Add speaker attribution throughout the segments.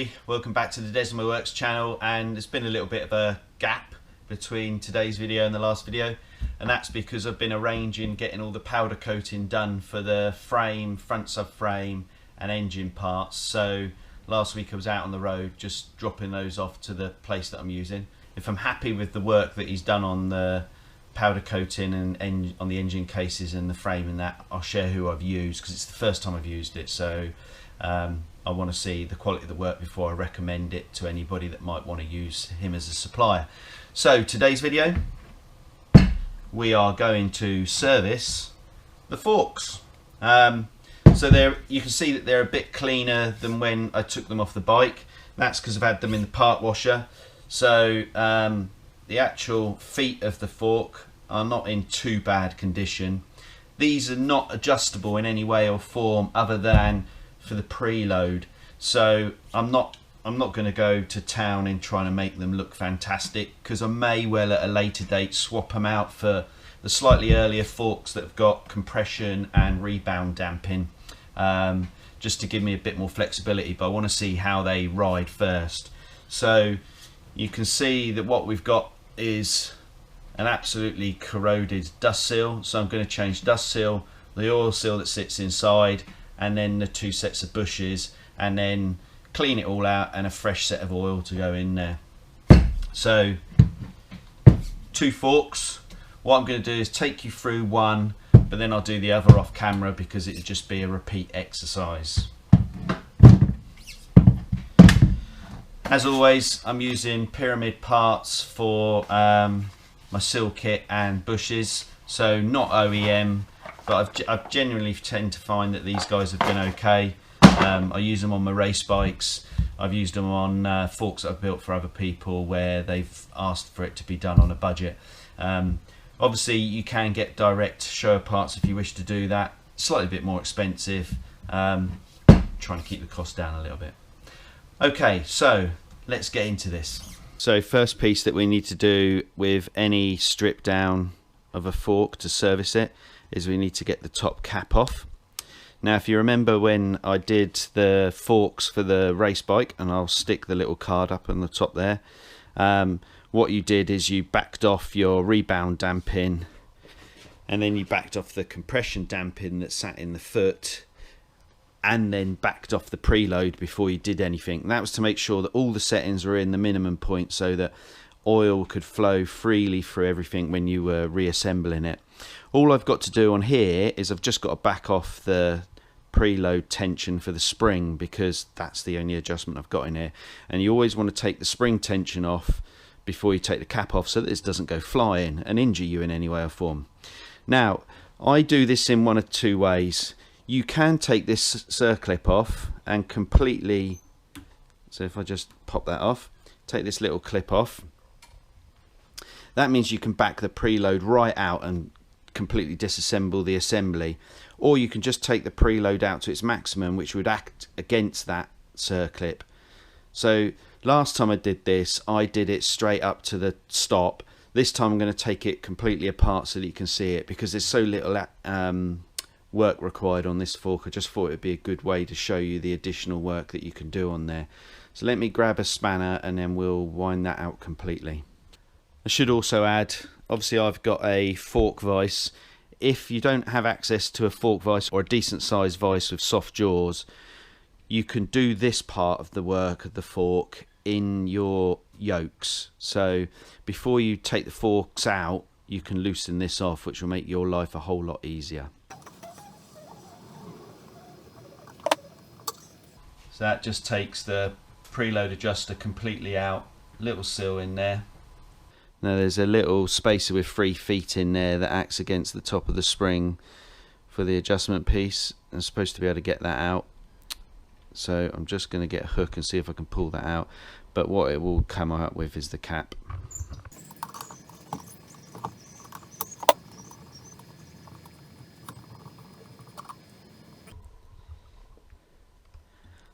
Speaker 1: everybody, welcome back to the Desmo Works channel. And there's been a little bit of a gap between today's video and the last video, and that's because I've been arranging getting all the powder coating done for the frame, front subframe and engine parts. So last week I was out on the road just dropping those off to the place that I'm using. If I'm happy with the work that he's done on the powder coating and on the engine cases and the frame and that, I'll share who I've used because it's the first time I've used it. So I want to see the quality of the work before I recommend it to anybody that might want to use him as a supplier. So today's video, we are going to service the forks. So there you can see that they're a bit cleaner than when I took them off the bike. That's because I've had them in the part washer. So the actual feet of the fork are not in too bad condition. These are not adjustable in any way or form other than for the preload. So I'm not going to go to town in trying to make them look fantastic, because I may well at a later date swap them out for the slightly earlier forks that have got compression and rebound damping, just to give me a bit more flexibility. But I want to see how they ride first. So you can see that what we've got is an absolutely corroded dust seal. So I'm going to change dust seal, the oil seal that sits inside, and then the two sets of bushes, and then clean it all out and a fresh set of oil to go in there. So 2 forks. What I'm going to do is take you through one, but then I'll do the other off camera because it'll just be a repeat exercise. As always, I'm using pyramid parts for my seal kit and bushes, so not OEM, but I generally tend to find that these guys have been okay. I use them on my race bikes. I've used them on forks that I've built for other people where they've asked for it to be done on a budget. Obviously you can get direct Showa parts if you wish to do that. Slightly a bit more expensive. Trying to keep the cost down a little bit. Okay, so let's get into this. So first piece that we need to do with any strip down of a fork to service it is we need to get the top cap off. Now if you remember when I did the forks for the race bike, and I'll stick the little card up on the top there, what you did is you backed off your rebound damping, and then you backed off the compression damping that sat in the foot, and then backed off the preload before you did anything. And that was to make sure that all the settings were in the minimum point so that oil could flow freely through everything when you were reassembling it. All I've got to do on here is I've just got to back off the preload tension for the spring, because that's the only adjustment I've got in here. And you always want to take the spring tension off before you take the cap off so that this doesn't go flying and injure you in any way or form. Now I do this in one of 2 ways. You can take this circlip off and completely, so if I just pop that off, take this little clip off, that means you can back the preload right out and completely disassemble the assembly. Or you can just take the preload out to its maximum, which would act against that circlip. So last time I did this, I did it straight up to the stop. This time I'm going to take it completely apart so that you can see it, because there's so little work required on this fork. I just thought it would be a good way to show you the additional work that you can do on there. So let me grab a spanner and then we'll wind that out completely. I should also add, obviously I've got a fork vise. If you don't have access to a fork vise or a decent sized vise with soft jaws, you can do this part of the work of the fork in your yokes. So before you take the forks out, you can loosen this off, which will make your life a whole lot easier. So that just takes the preload adjuster completely out. Little seal in there. Now there's a little spacer with 3 feet in there that acts against the top of the spring for the adjustment piece. I'm supposed to be able to get that out. So I'm just going to get a hook and see if I can pull that out. But what it will come out with is the cap.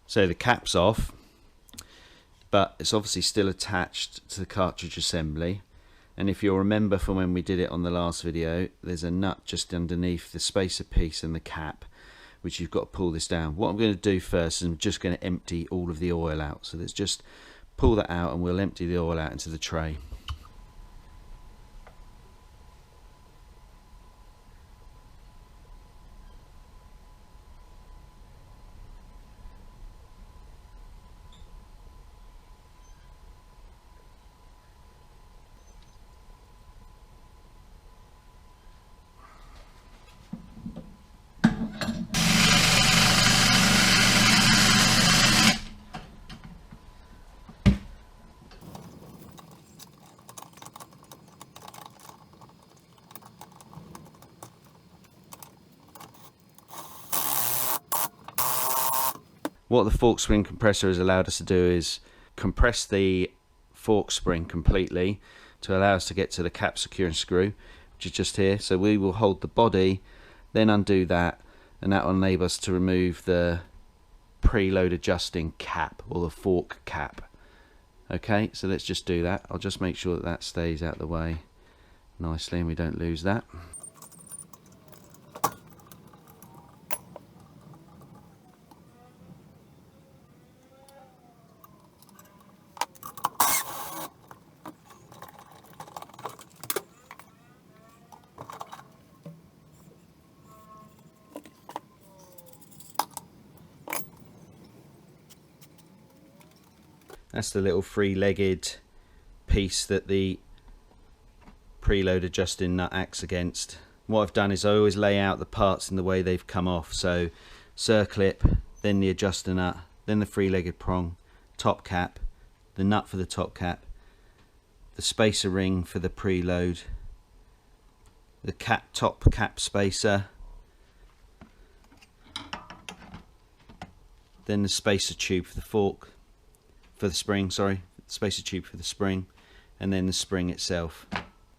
Speaker 1: So the cap's off, but it's obviously still attached to the cartridge assembly. And if you'll remember from when we did it on the last video, there's a nut just underneath the spacer piece and the cap, which you've got to pull this down. What I'm going to do first is I'm just going to empty all of the oil out. So let's just pull that out and we'll empty the oil out into the tray. What the fork spring compressor has allowed us to do is compress the fork spring completely to allow us to get to the cap securing screw, which is just here. So we will hold the body, then undo that, and that will enable us to remove the preload adjusting cap, or the fork cap. Okay, so let's just do that. I'll just make sure that that stays out of the way nicely and we don't lose that. That's the little three-legged piece that the preload adjusting nut acts against. What I've done is I always lay out the parts in the way they've come off. So circlip, then the adjuster nut, then the three-legged prong, top cap, the nut for the top cap, the spacer ring for the preload, the top cap spacer, then the spacer tube for the fork, for the spring, sorry, spacer tube for the spring, and then the spring itself.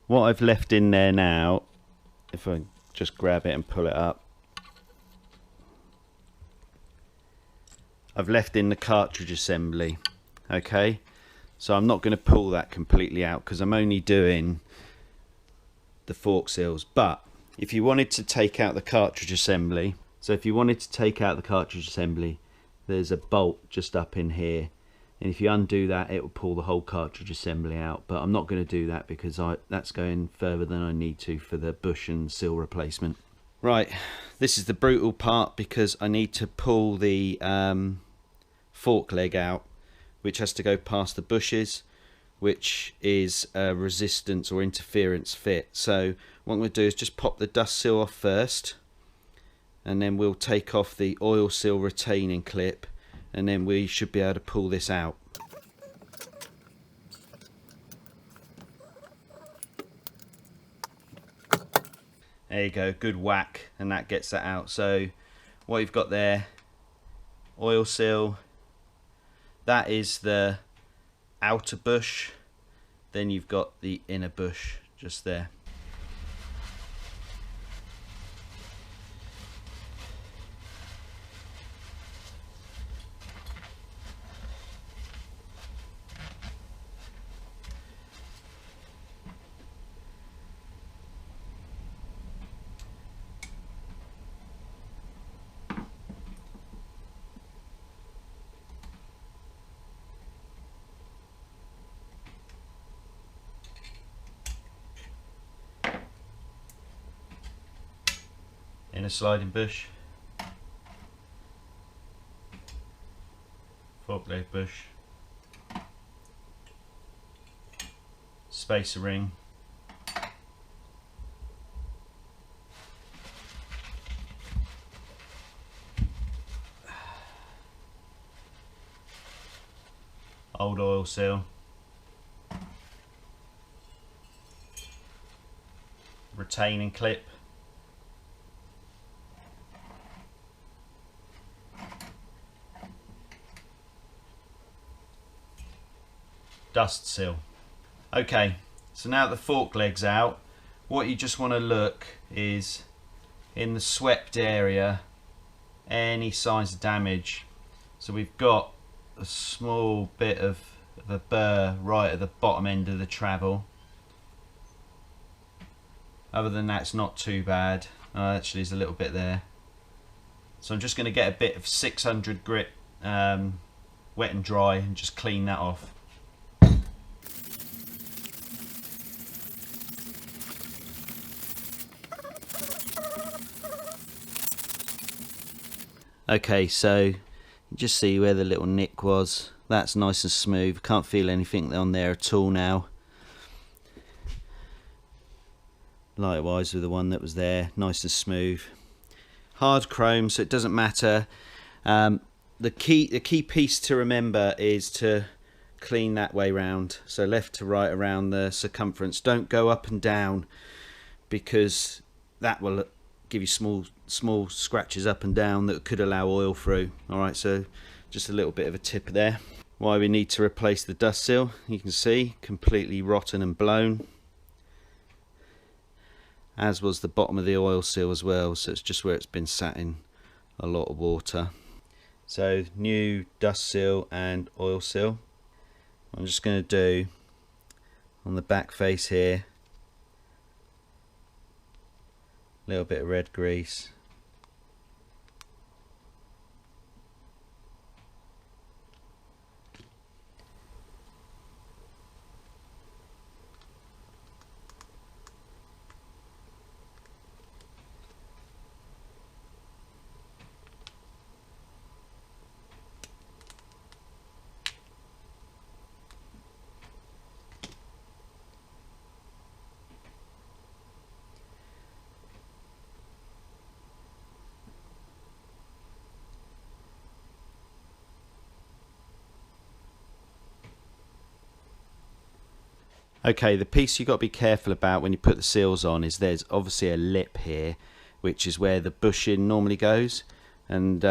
Speaker 1: What I've left in there now, if I just grab it and pull it up, I've left in the cartridge assembly. Okay, so I'm not going to pull that completely out because I'm only doing the fork seals. But if you wanted to take out the cartridge assembly, there's a bolt just up in here, and if you undo that it will pull the whole cartridge assembly out. But I'm not going to do that because that's going further than I need to for the bush and seal replacement. Right, this is the brutal part because I need to pull the fork leg out, which has to go past the bushes, which is a resistance or interference fit. So what I'm going to do is just pop the dust seal off first, and then we'll take off the oil seal retaining clip, and then we should be able to pull this out. There you go, good whack, and that gets that out. So what you've got there, oil seal, that is the outer bush, then you've got the inner bush just there. Inner sliding bush, fork leg bush, spacer ring, old oil seal, retaining clip, dust seal. Okay, so now the fork leg's out, what you just want to look is in the swept area, any signs of damage. So we've got a small bit of a burr right at the bottom end of the travel. Other than that, it's not too bad. Actually, there's a little bit there. So I'm just going to get a bit of 600 grit wet and dry and just clean that off. Okay, so you just see where the little nick was. That's nice and smooth. Can't feel anything on there at all now. Likewise with the one that was there, nice and smooth. Hard chrome, so it doesn't matter. The key piece to remember is to clean that way round, so left to right around the circumference. Don't go up and down, because that will give you small scratches up and down that could allow oil through. Alright, so just a little bit of a tip there. Why we need to replace the dust seal, you can see completely rotten and blown, as was the bottom of the oil seal as well, so it's just where it's been sat in a lot of water. So new dust seal and oil seal. I'm just going to do on the back face here a little bit of red grease. Okay, the piece you've got to be careful about when you put the seals on is there's obviously a lip here, which is where the bushing normally goes, and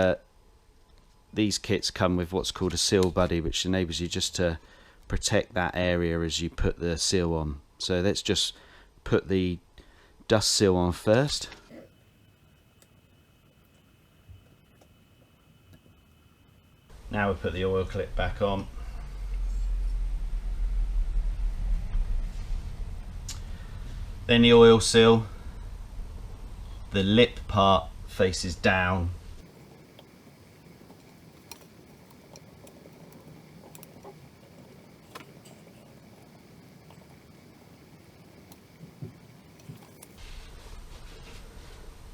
Speaker 1: these kits come with what's called a seal buddy, which enables you just to protect that area as you put the seal on. So let's just put the dust seal on first. Now we put the oil clip back on. Then the oil seal, the lip part faces down.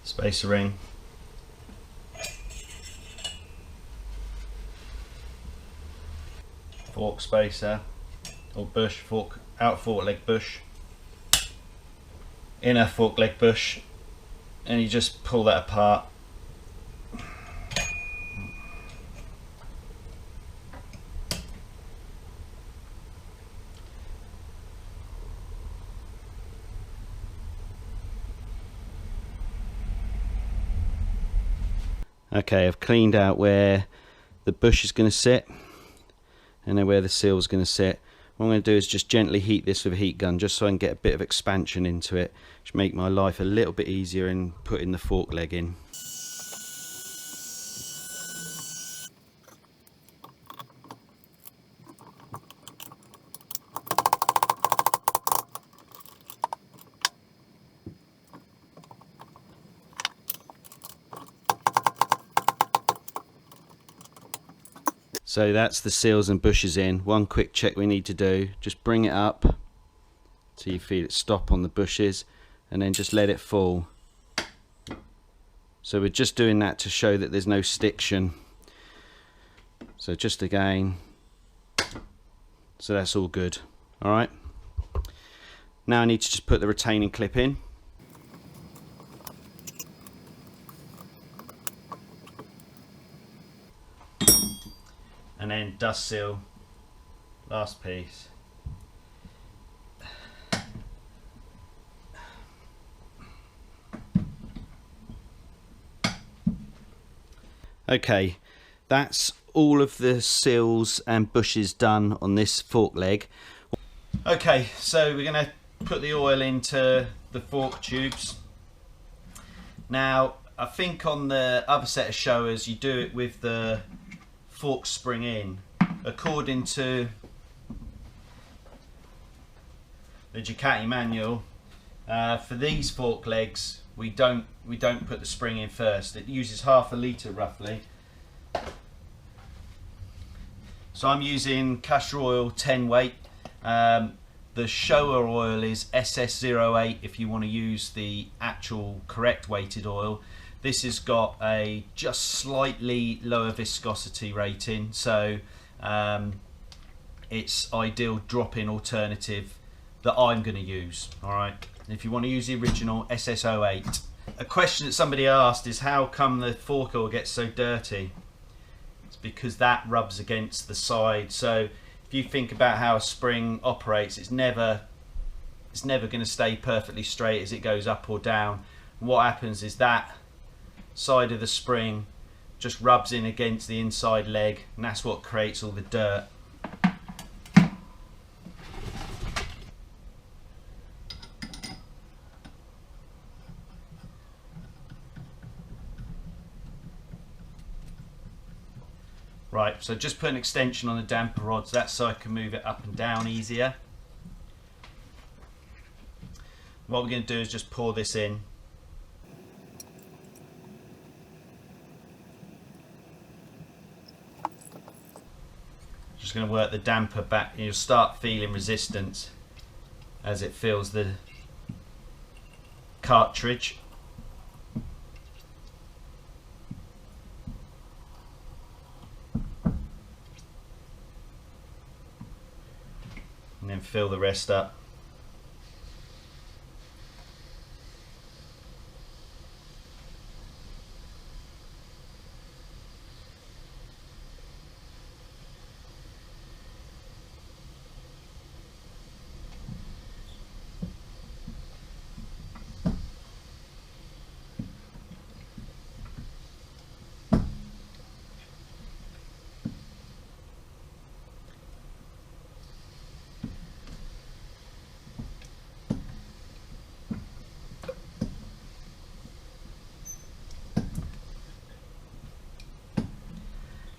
Speaker 1: Spacer ring. Fork spacer, or bush, out fork leg bush. Inner fork leg bush, and you just pull that apart. Okay, I've cleaned out where the bush is going to sit and then where the seal is going to sit. What I'm going to do is just gently heat this with a heat gun, just so I can get a bit of expansion into it, which make my life a little bit easier in putting the fork leg in. So that's the seals and bushes in. One quick check we need to do, just bring it up till you feel it stop on the bushes, and then just let it fall. So we're just doing that to show that there's no stiction. So just again, so that's all good. Alright, now I need to just put the retaining clip in. And then dust seal, last piece. Okay, that's all of the seals and bushes done on this fork leg. Okay, so we're going to put the oil into the fork tubes. Now, I think on the other set of Showas you do it with the fork spring in. According to the Ducati manual, for these fork legs we don't put the spring in first. It uses half a litre roughly. So I'm using castor oil 10 weight. The Showa oil is SS08 if you want to use the actual correct weighted oil. This has got a just slightly lower viscosity rating, so it's ideal drop-in alternative that I'm going to use. Alright, if you want to use the original SS08. A question that somebody asked is how come the fork oil gets so dirty? It's because that rubs against the side. So if you think about how a spring operates, it's never going to stay perfectly straight as it goes up or down. And what happens is that side of the spring just rubs in against the inside leg, and that's what creates all the dirt. Right, so just put an extension on the damper rods, that's so I can move it up and down easier. What we're going to do is just pour this in. Just going to work the damper back, and you'll start feeling resistance as it fills the cartridge. And then fill the rest up.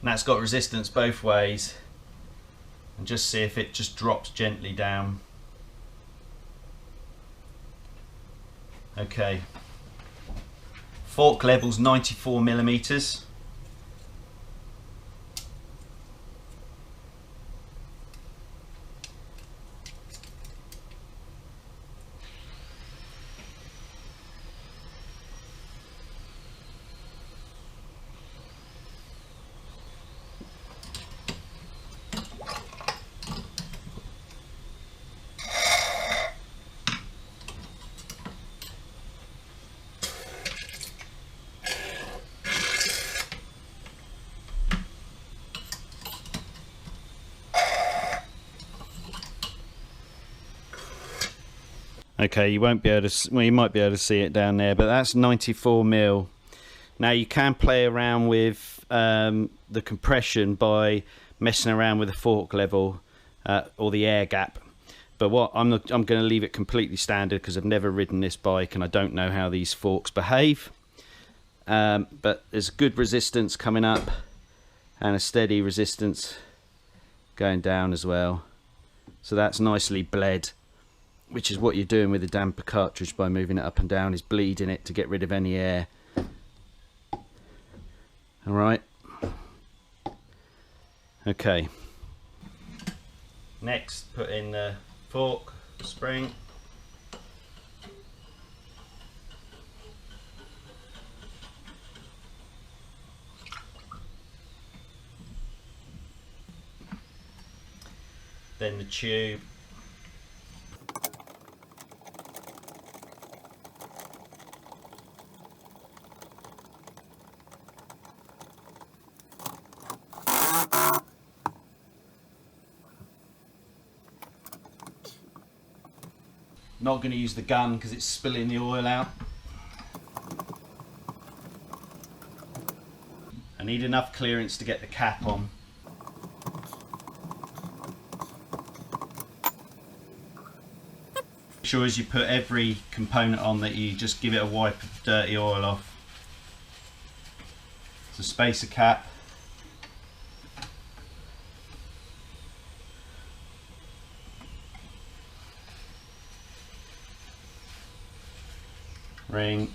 Speaker 1: And that's got resistance both ways, and just see if it just drops gently down. Okay, fork level's 94mm. Okay, you won't be able to, well, you might be able to see it down there, but that's 94mm. Now you can play around with the compression by messing around with the fork level or the air gap. But what I'm going to leave it completely standard because I've never ridden this bike and I don't know how these forks behave. But there's good resistance coming up and a steady resistance going down as well. So that's nicely bled, which is what you're doing with the damper cartridge by moving it up and down, is bleeding it to get rid of any air. Alright. Okay. Next, put in the fork, spring. Then the tube. Not going to use the gun because it's spilling the oil out. I need enough clearance to get the cap on. Make sure as you put every component on that you just give it a wipe of dirty oil off. It's a spacer cap. Ring.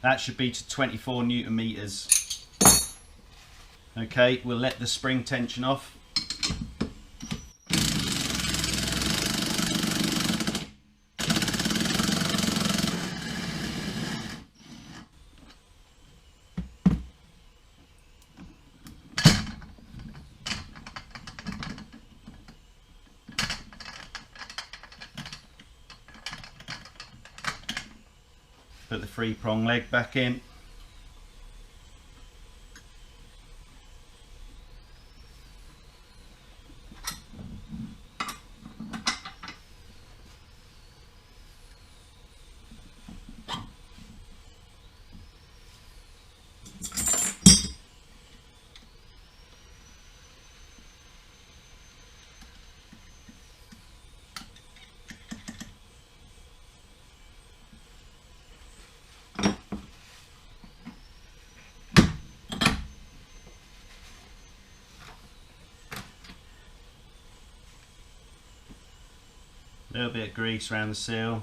Speaker 1: That should be to 24 Newton meters. Okay, we'll let the spring tension off. Put the 3-prong leg back in. A little bit of grease around the seal.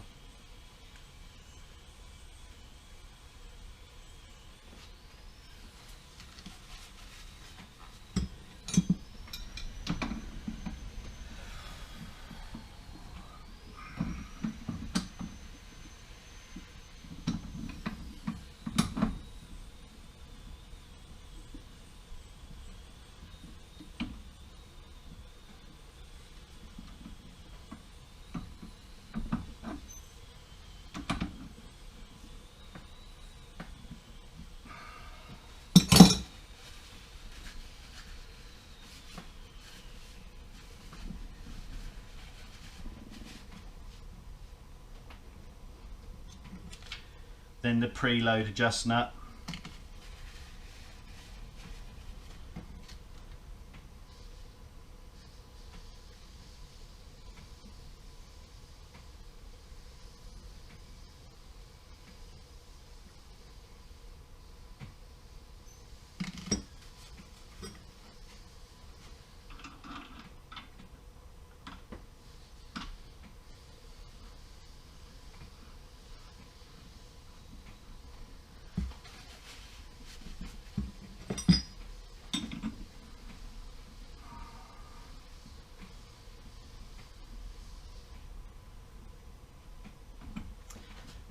Speaker 1: Then the preload adjust nut.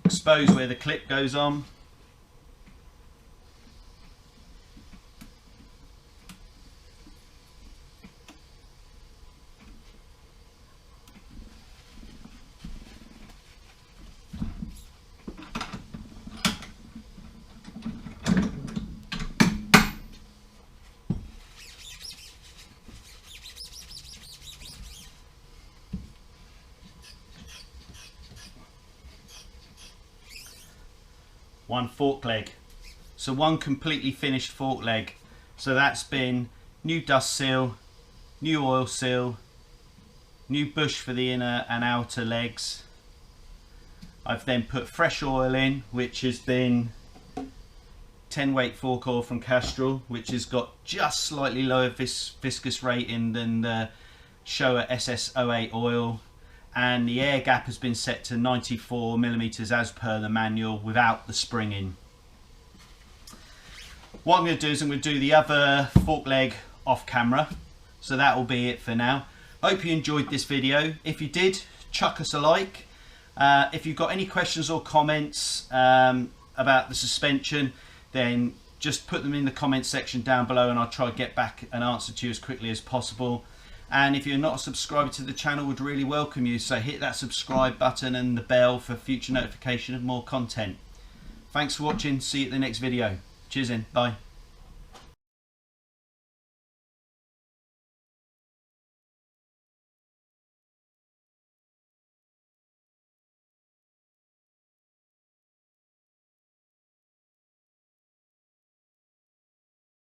Speaker 1: Expose where the clip goes on. One fork leg, so one completely finished fork leg. So that's been new dust seal, new oil seal, new bush for the inner and outer legs. I've then put fresh oil in, which has been 10 weight fork oil from Castor, which has got just slightly lower viscous rating than the Showa SS08 oil. And the air gap has been set to 94mm as per the manual without the spring in. What I'm going to do is I'm going to do the other fork leg off camera. So that will be it for now. Hope you enjoyed this video. If you did, chuck us a like. If you've got any questions or comments about the suspension, then just put them in the comment section down below and I'll try to get back an answer to you as quickly as possible. And if you're not a subscriber to the channel, would really welcome you. So hit that subscribe button and the bell for future notification of more content. Thanks for watching. See you at the next video. Cheers in. Bye.